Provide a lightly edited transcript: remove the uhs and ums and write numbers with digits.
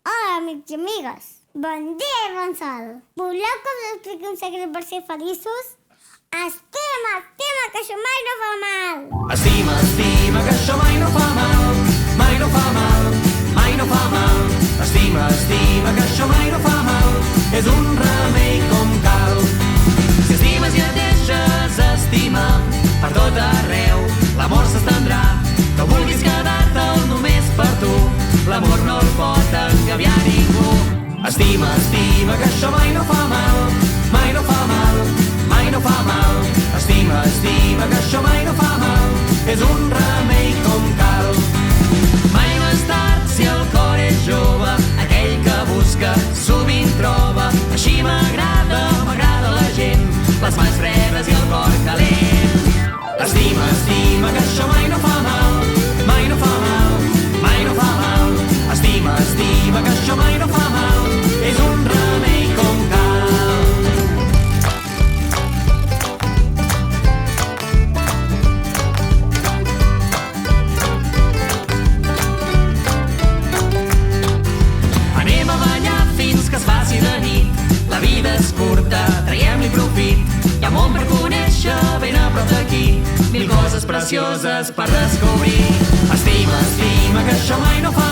Hola, amics i amigues. Bon dia i bon sol. Voleu que us expliqui un secret per ser feliços? Estima, que això mai no fa mal. Estima, que això mai no fa mal. Mai no fa mal, mai no fa mal. Estima, que això mai no fa mal. És un remei com cal. Si estimes i et deixes estimar per tot arreu, l'amor s'estendrà. No vulguis quedar-te'l només per tu. L'amor no el pot engabiar ningú. Estima, que això mai no fa mal. Mai no fa mal, mai no fa mal. Estima, que això mai no fa mal. És un remei com cal. Mai no és tard si el cor és jove. Aquell que busca sovint troba. Així m'agrada la gent, les mans fredes i el cor calent. Estima, que això mai no fa mal. Mai no fa mal, mai no fa mal. Estima, que això mai no fa mal. És un remei com cal. Anem a ballar fins que es faci de nit. La vida és curta, traiem-li profit. Hi ha món per conèixer ben a prop d'aquí. Mil coses precioses per descobrir. Estima, que això mai no fa